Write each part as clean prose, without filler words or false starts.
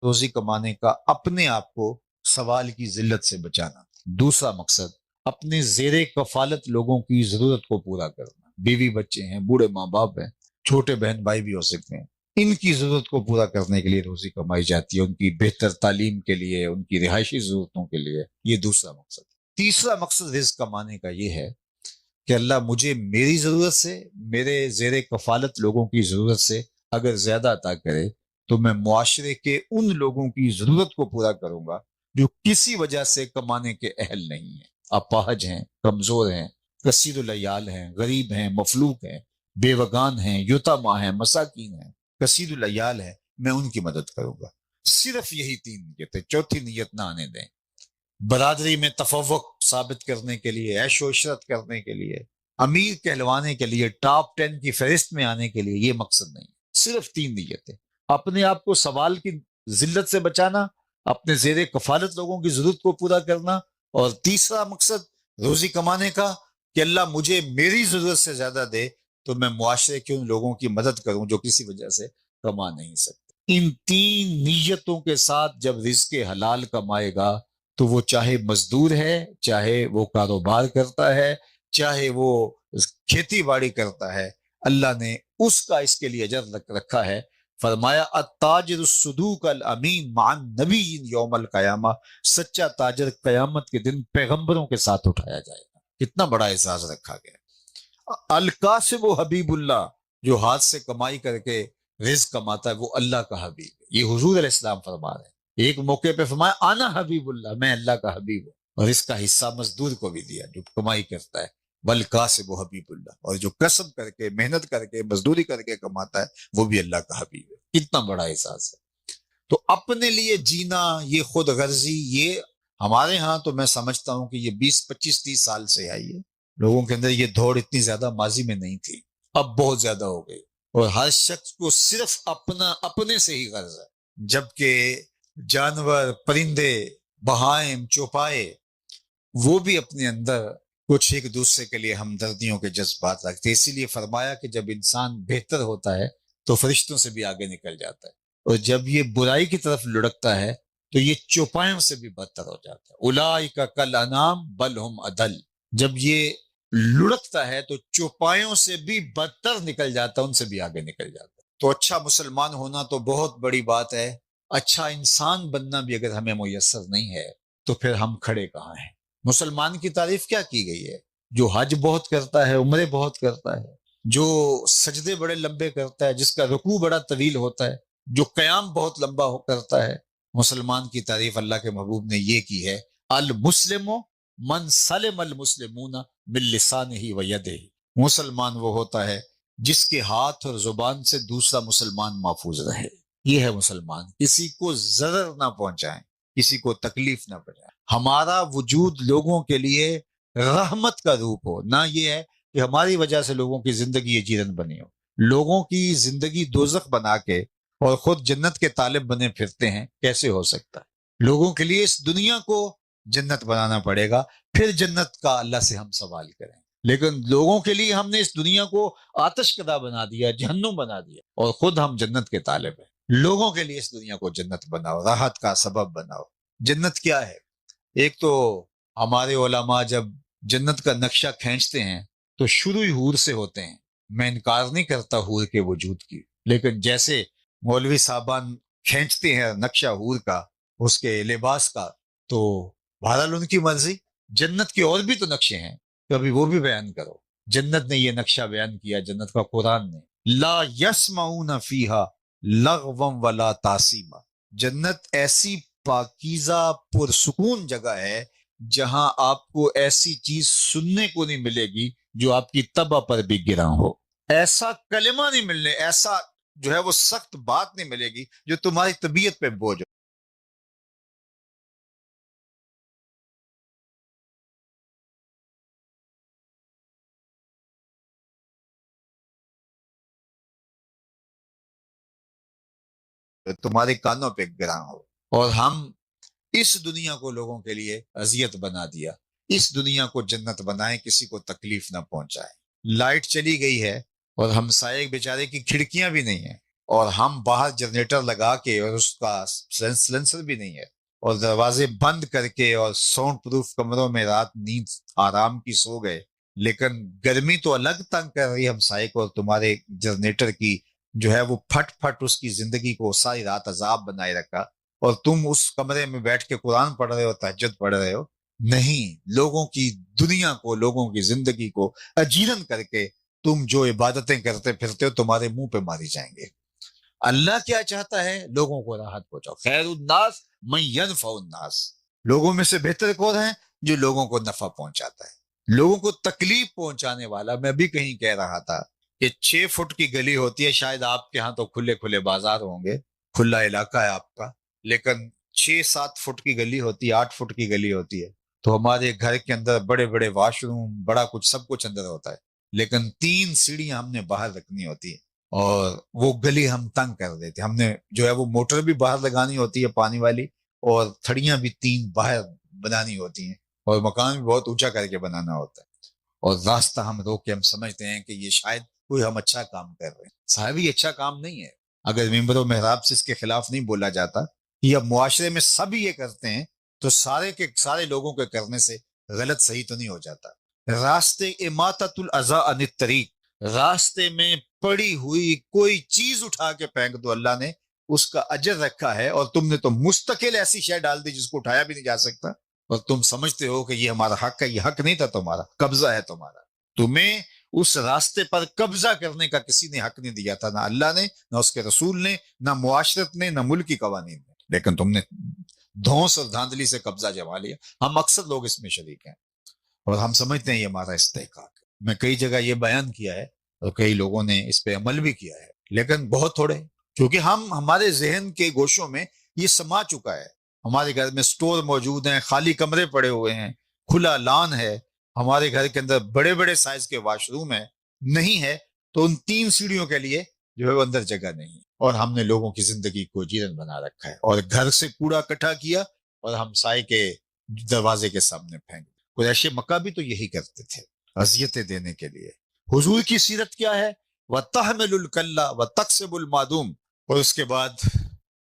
روزی کمانے کا اپنے آپ کو سوال کی ذلت سے بچانا۔ دوسرا مقصد اپنے زیر کفالت لوگوں کی ضرورت کو پورا کرنا، بیوی بچے ہیں، بوڑھے ماں باپ ہیں، چھوٹے بہن بھائی بھی ہو سکتے ہیں، ان کی ضرورت کو پورا کرنے کے لیے روزی کمائی جاتی ہے، ان کی بہتر تعلیم کے لیے، ان کی رہائشی ضرورتوں کے لیے۔ یہ دوسرا مقصد۔ تیسرا مقصد رزق کمانے کا یہ ہے کہ اللہ مجھے میری ضرورت سے، میرے زیر کفالت لوگوں کی ضرورت سے اگر زیادہ عطا کرے تو میں معاشرے کے ان لوگوں کی ضرورت کو پورا کروں گا جو کسی وجہ سے کمانے کے اہل نہیں ہیں، اپاہج ہیں، کمزور ہیں، کثیر العیال ہیں، غریب ہیں، مفلوک ہیں، بیوگان ہیں، یتامى ہیں، مساکین ہیں، کثیر العیال ہیں، میں ان کی مدد کروں گا۔ صرف یہی تین نیتیں، چوتھی نیت نہ آنے دیں۔ برادری میں تفوق ثابت کرنے کے لیے، عیش و عشرت کرنے کے لیے، امیر کہلوانے کے لیے، ٹاپ 10 کی فہرست میں آنے کے لیے، یہ مقصد نہیں۔ صرف تین نیتیں: اپنے آپ کو سوال کی ذلت سے بچانا، اپنے زیر کفالت لوگوں کی ضرورت کو پورا کرنا، اور تیسرا مقصد روزی کمانے کا کہ اللہ مجھے میری ضرورت سے زیادہ دے تو میں معاشرے کے ان لوگوں کی مدد کروں جو کسی وجہ سے کما نہیں سکتے۔ ان تین نیتوں کے ساتھ جب رزق حلال کمائے گا تو وہ چاہے مزدور ہے، چاہے وہ کاروبار کرتا ہے، چاہے وہ کھیتی باڑی کرتا ہے، اللہ نے اس کا اس کے لیے اجر رکھا ہے۔ فرمایا التاجر الصدوق الامین مع النبیین یوم القیامہ، سچا تاجر قیامت کے دن پیغمبروں کے ساتھ اٹھایا جائے گا۔ کتنا بڑا اعزاز رکھا گیا۔ الکاسب و حبیب اللہ، جو ہاتھ سے کمائی کر کے رزق کماتا ہے وہ اللہ کا حبیب ہے۔ یہ حضور علیہ السلام فرما رہے ہیں۔ ایک موقع پہ فرمایا آنا حبیب اللہ، میں اللہ کا حبیب ہوں، اور اس کا حصہ مزدور کو بھی دیا جو کمائی کرتا ہے۔ والکاسب و حبیب اللہ، اور جو کسب کر کے، محنت کر کے، مزدوری کر کے کماتا ہے وہ بھی اللہ کا حبیب ہے۔ کتنا بڑا احساس ہے۔ تو اپنے لیے جینا، یہ خود غرضی، یہ ہمارے ہاں تو میں سمجھتا ہوں کہ یہ 20 25 30 سال سے آئی ہے۔ لوگوں کے اندر یہ دوڑ اتنی زیادہ ماضی میں نہیں تھی، اب بہت زیادہ ہو گئی، اور ہر شخص کو صرف اپنے سے ہی غرض ہے، جبکہ جانور، پرندے، بہائم، چوپائے، وہ بھی اپنے اندر کچھ ایک دوسرے کے لیے ہمدردیوں کے جذبات رکھتے ہیں۔ اسی لیے فرمایا کہ جب انسان بہتر ہوتا ہے تو فرشتوں سے بھی آگے نکل جاتا ہے، اور جب یہ برائی کی طرف لڑکتا ہے تو یہ چوپایوں سے بھی بدتر ہو جاتا ہے۔ اولئک کالانعام بل ہم اضل، جب یہ لڑکتا ہے تو چوپایوں سے بھی بدتر نکل جاتا ہے، ان سے بھی آگے نکل جاتا ہے۔ تو اچھا مسلمان ہونا تو بہت بڑی بات ہے، اچھا انسان بننا بھی اگر ہمیں میسر نہیں ہے تو پھر ہم کھڑے کہاں ہیں؟ مسلمان کی تعریف کیا کی گئی ہے؟ جو حج بہت کرتا ہے، عمرے بہت کرتا ہے، جو سجدے بڑے لمبے کرتا ہے، جس کا رکوع بڑا طویل ہوتا ہے، جو قیام بہت لمبا کرتا ہے۔ مسلمان کی تعریف اللہ کے محبوب نے یہ کی ہے، المسلم من سلم المسلمون من لسانہ و یدہ، مسلمان وہ ہوتا ہے جس کے ہاتھ اور زبان سے دوسرا مسلمان محفوظ رہے۔ یہ ہے مسلمان، کسی کو ضرر نہ پہنچائیں، کسی کو تکلیف نہ پہنچائیں، ہمارا وجود لوگوں کے لیے رحمت کا روپ ہو، نہ یہ ہے کہ ہماری وجہ سے لوگوں کی زندگی اجیرن بنی ہو۔ لوگوں کی زندگی دوزخ بنا کے اور خود جنت کے طالب بنے پھرتے ہیں، کیسے ہو سکتا ہے؟ لوگوں کے لیے اس دنیا کو جنت بنانا پڑے گا، پھر جنت کا اللہ سے ہم سوال کریں۔ لیکن لوگوں کے لیے ہم نے اس دنیا کو آتش کدہ بنا دیا، جہنم بنا دیا، اور خود ہم جنت کے طالب ہیں۔ لوگوں کے لیے اس دنیا کو جنت بناؤ، راحت کا سبب بناؤ۔ جنت کیا ہے؟ ایک تو ہمارے علماء جب جنت کا نقشہ کھینچتے ہیں تو شروع ہی حور سے ہوتے ہیں۔ میں انکار نہیں کرتا حور کے وجود کی، لیکن جیسے مولوی صاحبان کھینچتے ہیں نقشہ حور کا، اس کے لباس کا، تو بہرحال ان کی مرضی۔ جنت کے اور بھی تو نقشے ہیں، کبھی وہ بھی بیان کرو۔ جنت نے یہ نقشہ بیان کیا، جنت کا قرآن نے، لا یسمعون فیہا لغوا ولا تاثیما، جنت ایسی پاکیزہ پرسکون جگہ ہے جہاں آپ کو ایسی چیز سننے کو نہیں ملے گی جو آپ کی طبع پر بھی گراں ہو، ایسا کلمہ نہیں ملنے، ایسا جو ہے وہ سخت بات نہیں ملے گی جو تمہاری طبیعت پہ بوجھ ہو۔ تمہارے کانوں پہ گراں ہو۔ اور ہم اس دنیا کو لوگوں کے لیے اذیت بنا دیا، اس دنیا کو جنت بنائیں، کسی کو تکلیف نہ پہنچائیں۔ لائٹ چلی گئی ہے اور ہمسائے بیچارے کی کھڑکیاں بھی نہیں ہیں، اور ہم باہر جنریٹر لگا کے اور اس کا سلنسر بھی نہیں ہے اور دروازے بند کر کے اور ساؤنڈ پروف کمروں میں رات نیند آرام کی سو گئے، لیکن گرمی تو الگ تنگ کر رہی ہے ہمسائے کو، اور تمہارے جنریٹر کی جو ہے وہ پھٹ پھٹ اس کی زندگی کو ساری رات عذاب بنائے رکھا، اور تم اس کمرے میں بیٹھ کے قرآن پڑھ رہے ہو، تہجد پڑھ رہے ہو۔ نہیں، لوگوں کی دنیا کو، لوگوں کی زندگی کو اجیرن کر کے تم جو عبادتیں کرتے پھرتے ہو تمہارے منہ پہ ماری جائیں گے۔ اللہ کیا چاہتا ہے؟ لوگوں کو راحت پہنچاؤ، خیر الناس من ینفع الناس، لوگوں میں سے بہتر کون ہے؟ جو لوگوں کو نفع پہنچاتا ہے، لوگوں کو تکلیف پہنچانے والا۔ میں بھی کہیں کہہ رہا تھا کہ 6 فٹ کی گلی ہوتی ہے، شاید آپ کے ہاں تو کھلے کھلے بازار ہوں گے، کھلا علاقہ ہے آپ کا، لیکن 6-7 فٹ کی گلی ہوتی ہے، 8 فٹ کی گلی ہوتی ہے، تو ہمارے گھر کے اندر بڑے بڑے واش روم، بڑا کچھ، سب کچھ اندر ہوتا ہے، لیکن 3 سیڑھیاں ہم نے باہر رکھنی ہوتی ہے، اور وہ گلی ہم تنگ کر دیتے، ہم نے جو ہے وہ موٹر بھی باہر لگانی ہوتی ہے پانی والی، اور تھڑیاں بھی 3 باہر بنانی ہوتی ہیں، اور مکان بھی بہت اونچا کر کے بنانا ہوتا ہے، اور راستہ ہم روک کے ہم سمجھتے ہیں کہ یہ شاید کوئی ہم اچھا کام کر رہے ہیں۔ صاحب یہ اچھا کام نہیں ہے، اگر ممبر و محراب سے اس کے خلاف نہیں بولا جاتا، یا معاشرے میں سب یہ کرتے ہیں تو سارے کے سارے لوگوں کے کرنے سے غلط صحیح تو نہیں ہو جاتا۔ راستے اماطۃ الاذی عن الطریق، راستے میں پڑی ہوئی کوئی چیز اٹھا کے پھینک دو، اللہ نے اس کا اجر رکھا ہے، اور تم نے تو مستقل ایسی شے ڈال دی جس کو اٹھایا بھی نہیں جا سکتا، اور تم سمجھتے ہو کہ یہ ہمارا حق ہے۔ یہ حق نہیں تھا تمہارا، قبضہ ہے تمہارا، تمہیں اس راستے پر قبضہ کرنے کا کسی نے حق نہیں دیا تھا، نہ اللہ نے، نہ اس کے رسول نے، نہ معاشرت نے، نہ ملکی قوانین نے، لیکن تم نے دھونس اور دھاندلی سے قبضہ جما لیا۔ ہم اکثر لوگ اس میں شریک ہیں، اور ہم سمجھتے ہیں یہ ہمارا استحقاق ہے۔ میں کئی جگہ یہ بیان کیا ہے اور کئی لوگوں نے اس پہ عمل بھی کیا ہے، لیکن بہت تھوڑے، کیونکہ ہمارے ذہن کے گوشوں میں یہ سما چکا ہے۔ ہمارے گھر میں سٹور موجود ہیں، خالی کمرے پڑے ہوئے ہیں، کھلا لان ہے، ہمارے گھر کے اندر بڑے بڑے سائز کے واش روم ہے، نہیں ہے تو ان 3 سیڑھیوں کے لیے جو ہے وہ اندر جگہ نہیں ہے، اور ہم نے لوگوں کی زندگی کو جیرن بنا رکھا ہے، اور گھر سے کوڑا اکٹھا کیا اور ہمسائے کے دروازے کے سامنے پھینک۔ قریش مکہ بھی تو یہی کرتے تھے، اذیتیں دینے کے لیے۔ حضور کی سیرت کیا ہے؟ وَتَحْمِلُ الْكَلَّ وَتَقْسِبُ الْمَعْدُومَ، اور اس کے بعد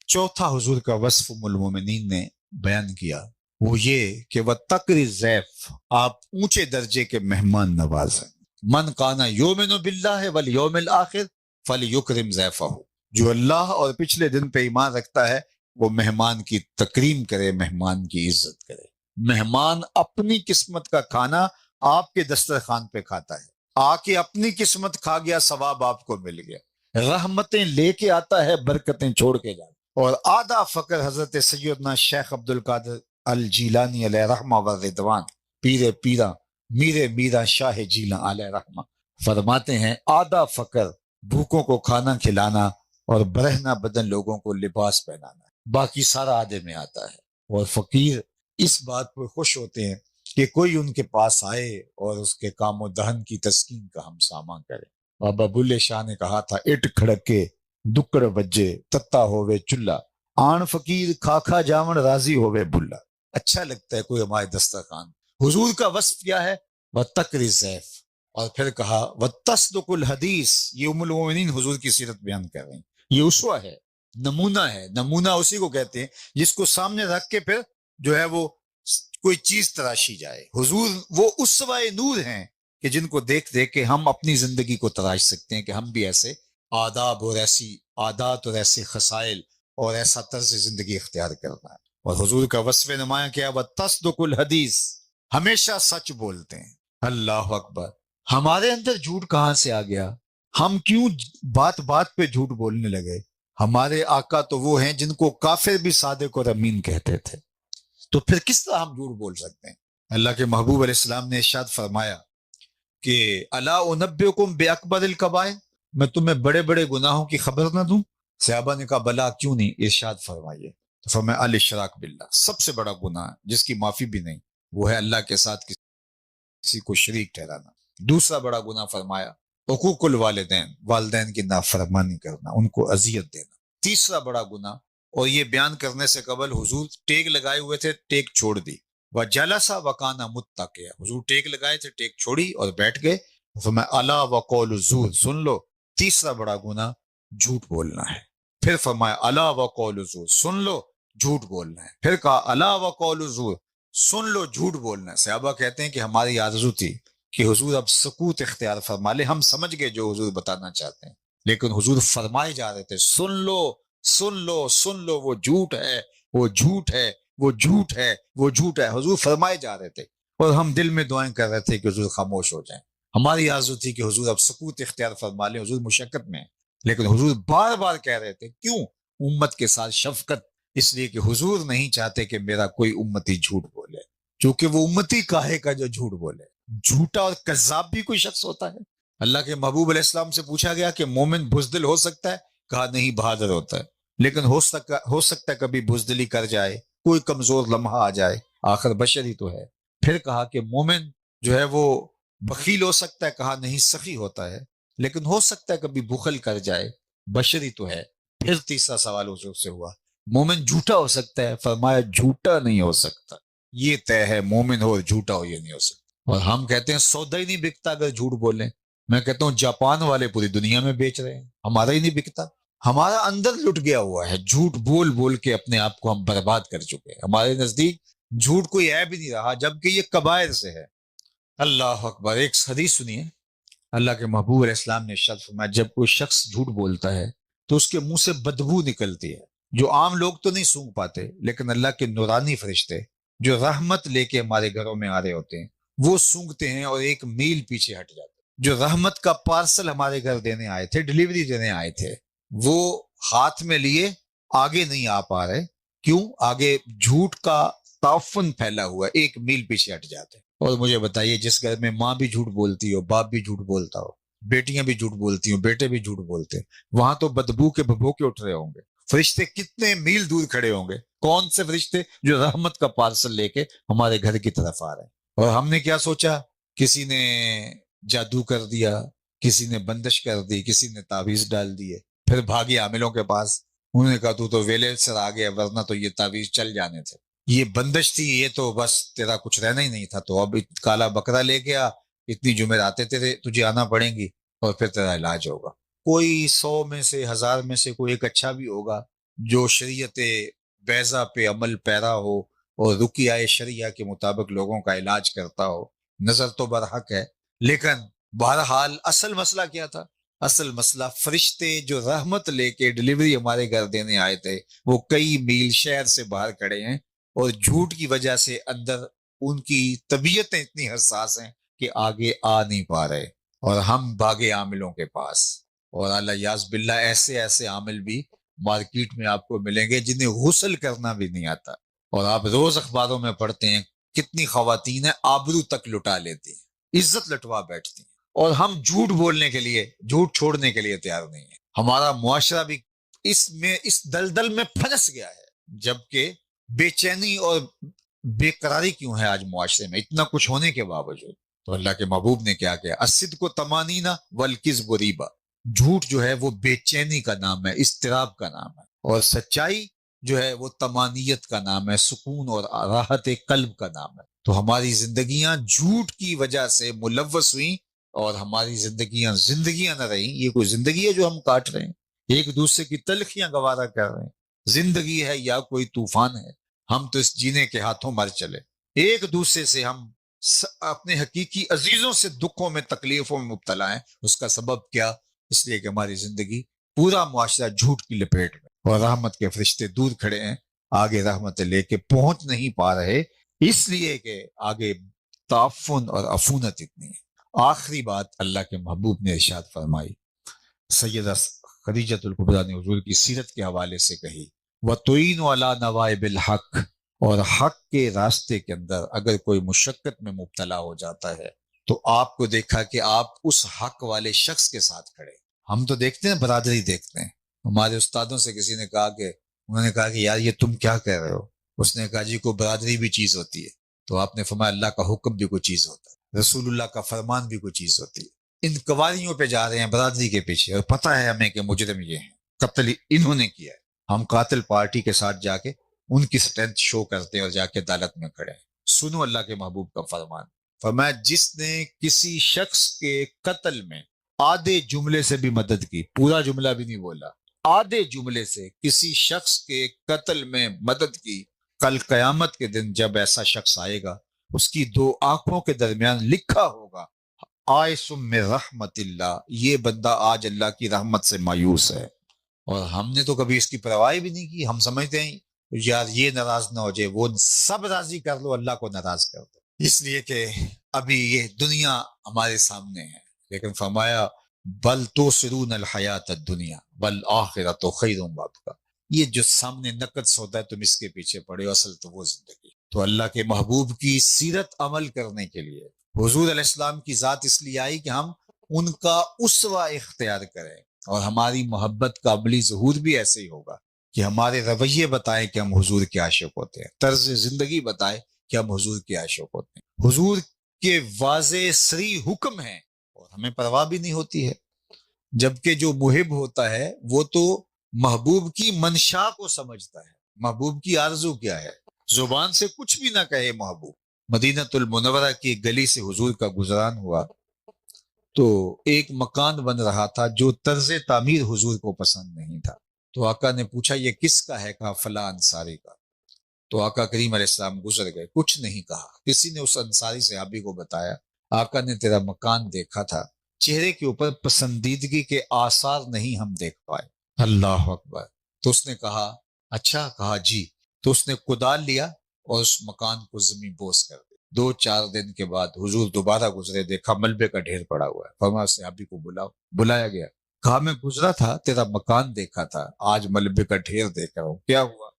چوتھا حضور کا وصف ام المومنین نے بیان کیا، وہ یہ کہ وَتَقْرِ الضَّيْفَ، آپ اونچے درجے کے مہمان نواز ہیں۔ من کانا یؤمن باللہ والیوم الآخر فلیکرم ضیفہ، جو اللہ اور پچھلے دن پہ ایمان رکھتا ہے وہ مہمان کی تکریم کرے، مہمان کی عزت کرے۔ مہمان اپنی قسمت کا کھانا آپ کے دسترخوان پہ کھاتا ہے، آ کے اپنی قسمت کھا گیا، ثواب آپ کو مل گیا، رحمتیں لے کے آتا ہے، برکتیں چھوڑ کے جاتا ہے۔ اور آدھا فقر حضرت سیدنا شیخ عبد القادر الجیلانی علیہ رحمہ و رضوان، پیر پیرا میر میرا شاہ جیلاں علیہ رحمہ، فرماتے ہیں آدھا فقر بھوکوں کو کھانا کھلانا اور برہنہ بدن لوگوں کو لباس پہنانا، باقی سارا آدھے میں آتا ہے۔ اور فقیر اس بات پر خوش ہوتے ہیں کہ کوئی ان کے پاس آئے اور اس کے کام و دہن کی تسکین کا ہم سامان کرے۔ بابا بلے شاہ نے کہا تھا، اٹ کھڑکے دکڑ بجے تتا ہووے چلا، آن فقیر کھا کھا جاون راضی ہووے بھلا۔ اچھا لگتا ہے کوئی ہمارے دسترخوان۔ حضور کا وصف کیا ہے؟ وَتَقْرِ الضَّيْفَ، اور پھر کہا وَتَصْدُقُ الْحَدِيث، یہ ام المومنین حضور کی سیرت بیان کر رہے ہیں، یہ اسوہ ہے، نمونہ ہے۔ نمونہ اسی کو کہتے ہیں جس کو سامنے رکھ کے پھر جو ہے وہ کوئی چیز تراشی جائے۔ حضور وہ اسوہ نور ہیں کہ جن کو دیکھ دیکھ کے ہم اپنی زندگی کو تراش سکتے ہیں کہ ہم بھی ایسے آداب اور ایسی عادات اور ایسے خصائل اور ایسا طرز زندگی اختیار کرنا ہے۔ اور حضور کا وصف نمایاں کیا؟ وَتَصْدُقُ الْحَدِيث، ہمیشہ سچ بولتے ہیں۔ اللہ اکبر، ہمارے اندر جھوٹ کہاں سے آ گیا؟ ہم کیوں بات بات پہ جھوٹ بولنے لگے؟ ہمارے آقا تو وہ ہیں جن کو کافر بھی صادق اور امین کہتے تھے، تو پھر کس طرح ہم جھوٹ بول سکتے ہیں؟ اللہ کے محبوب علیہ السلام نے ارشاد فرمایا کہ الا انبئکم باکبر الکبائر، میں تمہیں بڑے بڑے گناہوں کی خبر نہ دوں؟ صحابہ نے کہا بلا کیوں نہیں، ارشاد فرمائیے۔ تو فرمایا الاشراک باللہ، سب سے بڑا گناہ جس کی معافی بھی نہیں وہ ہے اللہ کے ساتھ کسی کو شریک ٹھہرانا۔ دوسرا بڑا گناہ فرمایا حقوق الوالدین، والدین کی نافرمانی کرنا، ان کو اذیت دینا۔ تیسرا بڑا گناہ، اور یہ بیان کرنے سے قبل حضور ٹیک لگائے ہوئے تھے، ٹیک چھوڑ دی، وجلسا وکانا متکئا، حضور ٹیک لگائے تھے، ٹیک چھوڑی اور بیٹھ گئے۔ فرمایا الا وقول الزور، سن لو تیسرا بڑا گناہ جھوٹ بولنا ہے. پھر فرمایا الا وقول زور، سن لو جھوٹ بولنا ہے. پھر کہا الا وقول زور، سن لو جھوٹ بولنا ہے. صحابہ کہتے ہیں کہ ہماری آرزو تھی کہ حضور اب سکوت اختیار فرما لے، ہم سمجھ گئے جو حضور بتانا چاہتے ہیں، لیکن حضور فرمائے جا رہے تھے سن لو سن لو سن لو، وہ جھوٹ ہے، وہ جھوٹ ہے، وہ جھوٹ ہے، وہ جھوٹ ہے. حضور فرمائے جا رہے تھے اور ہم دل میں دعائیں کر رہے تھے کہ حضور خاموش ہو جائیں. ہماری آرزو تھی کہ حضور اب سکوت اختیار فرما لیں، حضور مشقت میں ہیں، لیکن حضور بار بار کہہ رہے تھے. کیوں؟ امت کے ساتھ شفقت، اس لیے کہ حضور نہیں چاہتے کہ میرا کوئی امتی جھوٹ بولے، کیونکہ وہ امتی کاہے کا جو جھوٹ بولے. جھوٹا اور کذاب بھی کوئی شخص ہوتا ہے. اللہ کے محبوب علیہ السلام سے پوچھا گیا کہ مومن بزدل ہو سکتا ہے؟ کہا نہیں، بہادر ہوتا ہے. لیکن ہو سکتا ہے کبھی بزدلی کر جائے، کوئی کمزور لمحہ آ جائے، آخر بشر ہی تو ہے. پھر کہا کہ مومن جو ہے وہ بخیل ہو سکتا ہے؟ کہا نہیں، سخی ہوتا ہے. لیکن ہو سکتا ہے کبھی بخل کر جائے، بشر ہی تو ہے. پھر تیسرا سوال حضور سے ہوا، مومن جھوٹا ہو سکتا ہے؟ فرمایا جھوٹا نہیں ہو سکتا، یہ طے ہے، مومن ہو اور جھوٹا ہو یہ نہیں ہو سکتا. اور ہم کہتے ہیں سودا ہی نہیں بکتا اگر جھوٹ بولیں. میں کہتا ہوں جاپان والے پوری دنیا میں بیچ رہے ہیں، ہمارا ہی نہیں بکتا. ہمارا اندر لٹ گیا ہوا ہے، جھوٹ بول بول کے اپنے آپ کو ہم برباد کر چکے ہیں. ہمارے نزدیک جھوٹ کوئی عیب ہی نہیں رہا، جبکہ یہ کبائر سے ہے. اللہ اکبر. ایک حدیث سنیے، اللہ کے محبوب علیہ السلام نے ارشاد فرمایا جب کوئی شخص جھوٹ بولتا ہے تو اس کے منہ سے بدبو نکلتی ہے، جو عام لوگ تو نہیں سونگھ پاتے، لیکن اللہ کے نورانی فرشتے جو رحمت لے کے ہمارے گھروں میں آ رہے ہوتے ہیں وہ سونگتے ہیں اور ایک میل پیچھے ہٹ جاتے ہیں. جو رحمت کا پارسل ہمارے گھر دینے آئے تھے، ڈلیوری دینے آئے تھے، وہ ہاتھ میں لیے آگے نہیں آ پا رہے. کیوں؟ آگے جھوٹ کا تعفن پھیلا ہوا ہے، ایک میل پیچھے ہٹ جاتے ہیں. اور مجھے بتائیے جس گھر میں ماں بھی جھوٹ بولتی ہو، باپ بھی جھوٹ بولتا ہو، بیٹیاں بھی جھوٹ بولتی ہوں، بیٹے بھی جھوٹ بولتے ہیں، وہاں تو بدبو کے بھبوکے اٹھ رہے ہوں گے. فرشتے کتنے میل دور کھڑے ہوں گے. کون سے فرشتے؟ جو رحمت کا پارسل لے کے ہمارے گھر کی طرف آ رہے ہیں. اور ہم نے کیا سوچا؟ کسی نے جادو کر دیا، کسی نے بندش کر دی، کسی نے تعویذ ڈال دیے. پھر بھاگے عاملوں کے پاس، انہوں نے کہا تو ویلے سر آ گیا، ورنہ تو یہ تعویذ چل جانے تھے، یہ بندش تھی، یہ تو بس تیرا کچھ رہنا ہی نہیں تھا. تو اب کالا بکرا لے گیا، اتنی جمعراتیں تجھے آنا پڑیں گی اور پھر تیرا علاج ہوگا. کوئی 100 میں سے 1000 میں سے کوئی ایک اچھا بھی ہوگا جو شریعت بیضا پہ عمل پیرا ہو اور رقیہ شریعہ کے مطابق لوگوں کا علاج کرتا ہو. نظر تو برحق ہے، لیکن بہرحال اصل مسئلہ کیا تھا؟ اصل مسئلہ فرشتے جو رحمت لے کے ڈلیوری ہمارے گھر دینے آئے تھے وہ کئی میل شہر سے باہر کھڑے ہیں، اور جھوٹ کی وجہ سے اندر ان کی طبیعتیں اتنی حساس ہیں کہ آگے آ نہیں پا رہے، اور ہم بھاگے عاملوں کے پاس. اور اللہ یاز باللہ ایسے ایسے عامل بھی مارکیٹ میں آپ کو ملیں گے جنہیں غسل کرنا بھی نہیں آتا. اور آپ روز اخباروں میں پڑھتے ہیں کتنی خواتین آبرو تک لٹا لیتی ہیں، عزت لٹوا بیٹھتی ہیں، اور ہم جھوٹ بولنے کے لیے، جھوٹ چھوڑنے کے لیے تیار نہیں ہے. ہمارا معاشرہ بھی اس دلدل میں پھنس گیا ہے. جبکہ بے چینی اور بے قراری کیوں ہے آج معاشرے میں اتنا کچھ ہونے کے باوجود؟ تو اللہ کے محبوب نے کیا کیا؟ الصدق تمانینا والکذب ریبا. جھوٹ جو ہے وہ بے چینی کا نام ہے، اضطراب کا نام ہے، اور سچائی جو ہے وہ تمانیت کا نام ہے، سکون اور راحت قلب کا نام ہے. تو ہماری زندگیاں جھوٹ کی وجہ سے ملوث ہوئیں اور ہماری زندگیاں نہ رہیں. یہ کوئی زندگی ہے جو ہم کاٹ رہے ہیں؟ ایک دوسرے کی تلخیاں گوارا کر رہے ہیں. زندگی ہے یا کوئی طوفان ہے؟ ہم تو اس جینے کے ہاتھوں مر چلے. ایک دوسرے سے ہم اپنے حقیقی عزیزوں سے دکھوں میں تکلیفوں میں مبتلا ہیں. اس کا سبب کیا؟ اس لیے کہ ہماری زندگی، پورا معاشرہ جھوٹ کی لپیٹ میں، اور رحمت کے فرشتے دور کھڑے ہیں، آگے رحمت لے کے پہنچ نہیں پا رہے، اس لیے کہ آگے تعفن اور عفونت اتنی ہے. آخری بات اللہ کے محبوب نے ارشاد فرمائی، سیدہ خدیجۃ الکبریٰ نے حضور کی سیرت کے حوالے سے کہی، وَتُعِينُ عَلَى نَوَائِبِ الْحَقِّ، اور حق کے راستے کے اندر اگر کوئی مشقت میں مبتلا ہو جاتا ہے تو آپ کو دیکھا کہ آپ اس حق والے شخص کے ساتھ کھڑے. ہم تو دیکھتے ہیں، برادری دیکھتے ہیں. ہمارے استادوں سے کسی نے کہا کہ انہوں نے کہا کہ یار یہ تم کیا کہہ رہے ہو؟ اس نے کہا جی کوئی برادری بھی چیز ہوتی ہے. تو آپ نے فرمایا اللہ کا حکم بھی کوئی چیز ہوتا ہے، رسول اللہ کا فرمان بھی کوئی چیز ہوتی ہے. ان قواریوں پہ جا رہے ہیں برادری کے پیچھے، اور پتہ ہے ہمیں کہ مجرم یہ ہیں، قتل انہوں نے کیا ہے. ہم قاتل پارٹی کے ساتھ جا کے ان کی سٹرینتھ شو کرتے ہیں اور جا کے عدالت میں کھڑے ہیں. سنو اللہ کے محبوب کا فرمان، فرمایا جس نے کسی شخص کے قتل میں آدھے جملے سے بھی مدد کی، پورا جملہ بھی نہیں بولا، آدھے جملے سے کسی شخص کے قتل میں مدد کی، کل قیامت کے دن جب ایسا شخص آئے گا اس کی دو آنکھوں کے درمیان لکھا ہوگا آئسم میں رحمت اللہ، یہ بندہ آج اللہ کی رحمت سے مایوس ہے۔ اور ہم نے تو کبھی اس کی پرواہ بھی نہیں کی، ہم سمجھتے ہیں یار یہ ناراض نہ ہو جائے، وہ سب راضی کر لو، اللہ کو ناراض کر دو، اس لیے کہ ابھی یہ دنیا ہمارے سامنے ہے۔ لیکن فرمایا بل تؤثرون الحیات الدنیا والآخرۃ خیر وابقیٰ، یہ جو سامنے نقد سودا ہے تم اس کے پیچھے پڑے ہو، اصل تو وہ زندگی۔ تو اللہ کے محبوب کی سیرت عمل کرنے کے لیے حضور علیہ السلام کی ذات اس لیے آئی کہ ہم ان کا اسوہ اختیار کریں، اور ہماری محبت کا عملی ظہور بھی ایسے ہی ہوگا کہ ہمارے رویے بتائیں کہ ہم حضور کے عاشق ہوتے ہیں، طرز زندگی بتائیں کہ ہم حضور کے عاشق ہوتے ہیں۔ حضور کے واضح صریح حکم ہیں اور ہمیں پرواہ بھی نہیں ہوتی ہے، جبکہ جو محب ہوتا ہے وہ تو محبوب کی منشا کو سمجھتا ہے، محبوب کی آرزو کیا ہے، زبان سے کچھ بھی نہ کہے محبوب۔ مدینہ المنورہ کی گلی سے حضور کا گزران ہوا تو ایک مکان بن رہا تھا جو طرز تعمیر حضور کو پسند نہیں تھا، تو آقا نے پوچھا یہ کس کا ہے؟ کہا فلاں انصاری کا۔ تو آقا کریم علیہ السلام گزر گئے، کچھ نہیں کہا۔ کسی نے اس انصاری صحابی کو بتایا آقا نے تیرا مکان دیکھا تھا، چہرے کے اوپر پسندیدگی کے آثار نہیں ہم دیکھ پائے۔ اللہ اکبر۔ تو اس نے کہا اچھا؟ کہا جی۔ تو اس نے کدال لیا اور اس مکان کو زمین بوس کر دی۔ 2-4 دن کے بعد حضور دوبارہ گزرے، دیکھا ملبے کا ڈھیر پڑا ہوا ہے، فرمایا صحابی کو بلاؤ۔ بلایا گیا، کہا میں گزرا تھا تیرا مکان دیکھا تھا، آج ملبے کا ڈھیر دیکھ رہا ہوں، کیا ہوا؟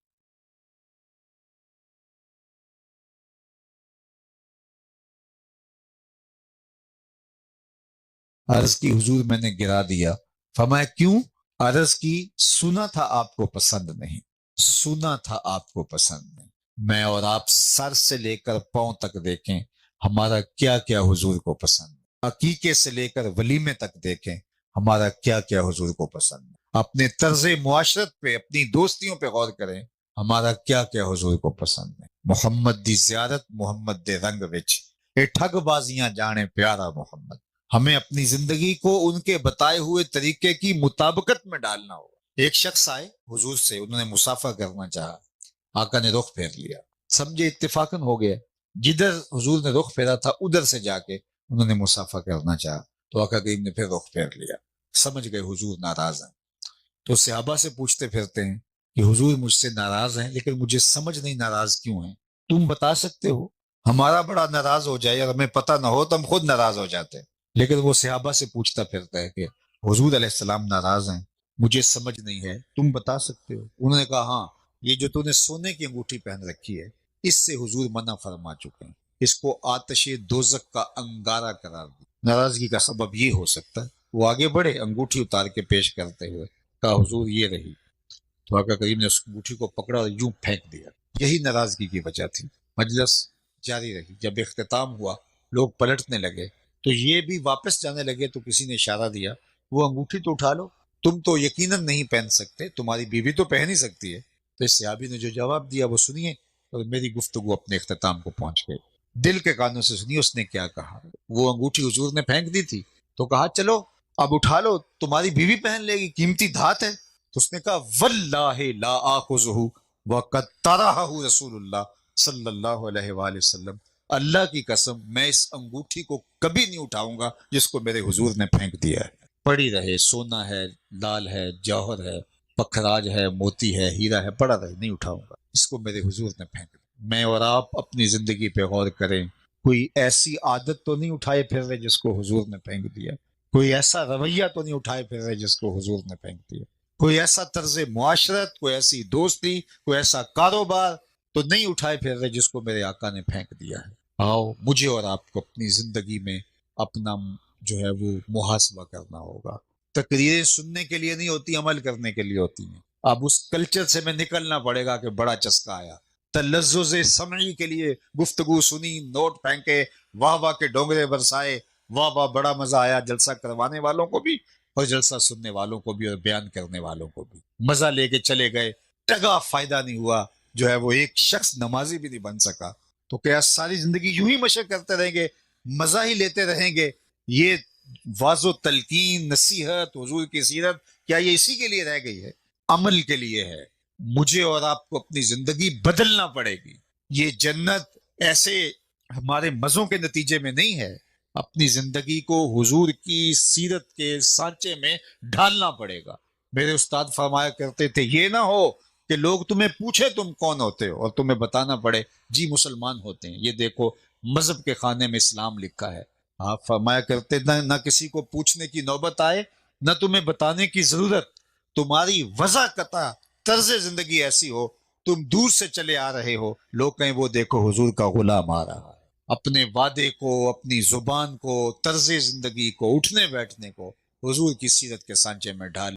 عرض کی حضور میں نے گرا دیا۔ فرمایا کیوں؟ عرض کی سنا تھا آپ کو پسند نہیں، سنا تھا آپ کو پسند نہیں۔ میں اور آپ سر سے لے کر پاؤں تک دیکھیں ہمارا کیا کیا حضور کو پسند ہے، عقیقے سے لے کر ولیمے تک دیکھیں ہمارا کیا کیا حضور کو پسند ہے، اپنے طرز معاشرت پہ، اپنی دوستیوں پہ غور کریں ہمارا کیا کیا حضور کو پسند ہے۔ محمد دی زیارت محمد دے رنگ وچ، اے ٹھگ بازیاں جانے پیارا محمد۔ ہمیں اپنی زندگی کو ان کے بتائے ہوئے طریقے کی مطابقت میں ڈالنا ہوگا۔ ایک شخص آئے حضور سے، انہوں نے مسافہ کرنا چاہا، آقا نے رخ پھیر لیا، سمجھے اتفاقاً ہو گیا، جدھر حضور نے رخ پھیرا تھا ادھر سے جا کے انہوں نے مسافہ کرنا چاہا، تو آقا کریم نے پھر رخ پھیر لیا، سمجھ گئے حضور ناراض ہیں۔ تو صحابہ سے پوچھتے پھرتے ہیں کہ حضور مجھ سے ناراض ہیں، لیکن مجھے سمجھ نہیں ناراض کیوں ہیں، تم بتا سکتے ہو؟ ہمارا بڑا ناراض ہو جائے اور ہمیں پتہ نہ ہو تو ہم خود ناراض ہو جاتے ہیں، لیکن وہ صحابہ سے پوچھتا پھرتا ہے کہ حضور علیہ السلام ناراض ہیں، مجھے سمجھ نہیں ہے، تم بتا سکتے ہو؟ انہوں نے کہا ہاں، یہ جو تو نے سونے کی انگوٹھی پہن رکھی ہے اس سے حضور منع فرما چکے ہیں، اس کو آتش دوزخ کا انگارہ قرار دی، ناراضگی کا سبب یہ ہو سکتا ہے۔ وہ آگے بڑھے، انگوٹھی اتار کے پیش کرتے ہوئے کہا حضور یہ رہی۔ تو آقا کریم نے اس انگوٹھی کو پکڑا اور یوں پھینک دیا، یہی ناراضگی کی وجہ تھی۔ مجلس جاری رہی، جب اختتام ہوا لوگ پلٹنے لگے تو یہ بھی واپس جانے لگے، تو کسی نے اشارہ دیا وہ انگوٹھی تو اٹھا لو، تم تو یقیناً نہیں پہن سکتے، تمہاری بیوی تو پہن ہی سکتی ہے۔ تو اس صحابی نے جو جواب دیا وہ سنیے، اور میری گفتگو اپنے اختتام کو پہنچ گئی۔ دل کے کانوں سے سنیے اس نے کیا کہا۔ وہ انگوٹھی حضور نے پھینک دی تھی، تو کہا چلو اب اٹھا لو، تمہاری بیوی پہن لے گی، قیمتی دھات ہے۔ تو اس نے کہا واللہ لا آخذہ وقد طرحہ رسول اللہ صلی اللہ علیہ وآلہ وسلم، اللہ کی قسم میں اس انگوٹھی کو کبھی نہیں اٹھاؤں گا جس کو میرے حضور نے پھینک دیا ہے، پڑی رہے، سونا ہے، لال ہے، جوہر ہے، پکھراج ہے، موتی ہے، ہیرا ہے، پڑا رہے، نہیں اٹھاؤں گا، اس کو میرے حضور نے پھینک دیا۔ میں اور آپ اپنی زندگی پہ غور کریں، کوئی ایسی عادت تو نہیں اٹھائے پھر رہے جس کو حضور نے پھینک دیا، کوئی ایسا رویہ تو نہیں اٹھائے پھر رہے جس کو حضور نے پھینک دیا، کوئی ایسا طرز معاشرت، کوئی ایسی دوستی، کوئی ایسا کاروبار تو نہیں اٹھائے پھر رہے جس کو میرے آقا نے پھینک دیا ہے۔ آؤ مجھے اور آپ کو اپنی زندگی میں اپنا جو ہے وہ محاسبہ کرنا ہوگا۔ تقریریں سننے کے لیے نہیں ہوتی، عمل کرنے کے لیے ہوتی ہیں۔ اب اس کلچر سے میں نکلنا پڑے گا کہ بڑا چسکا آیا، تلذذ سمعی کے لیے گفتگو سنی، نوٹ پھینکے، واہ واہ کے ڈونگرے برسائے، واہ واہ بڑا مزہ آیا، جلسہ کروانے والوں کو بھی اور جلسہ سننے والوں کو بھی اور بیان کرنے والوں کو بھی، مزہ لے کے چلے گئے، ٹگا فائدہ نہیں ہوا، جو ہے وہ ایک شخص نمازی بھی نہیں بن سکا۔ تو کیا ساری زندگی یوں ہی مشق کرتے رہیں گے، مزہ ہی لیتے رہیں گے؟ یہ واضح تلقین نصیحت حضور کی سیرت کیا یہ اسی کے لیے رہ گئی ہے؟ عمل کے لیے ہے. مجھے اور آپ کو اپنی زندگی بدلنا پڑے گی. یہ جنت ایسے ہمارے مزوں کے نتیجے میں نہیں ہے. اپنی زندگی کو حضور کی سیرت کے سانچے میں ڈھالنا پڑے گا. میرے استاد فرمایا کرتے تھے یہ نہ ہو کہ لوگ تمہیں پوچھے تم کون ہوتے ہو اور تمہیں بتانا پڑے جی مسلمان ہوتے ہیں. یہ دیکھو مذہب کے خانے میں اسلام لکھا ہے. آپ فرمایا کرتے نہ کسی کو پوچھنے کی نوبت آئے نہ تمہیں بتانے کی ضرورت. تمہاری وضع قطع طرز زندگی ایسی ہو تم دور سے چلے آ رہے ہو لوگ کہیں وہ دیکھو حضور کا غلام آ رہا ہے. اپنے وعدے کو اپنی زبان کو طرز زندگی کو اٹھنے بیٹھنے کو حضور کی سیرت کے سانچے میں ڈال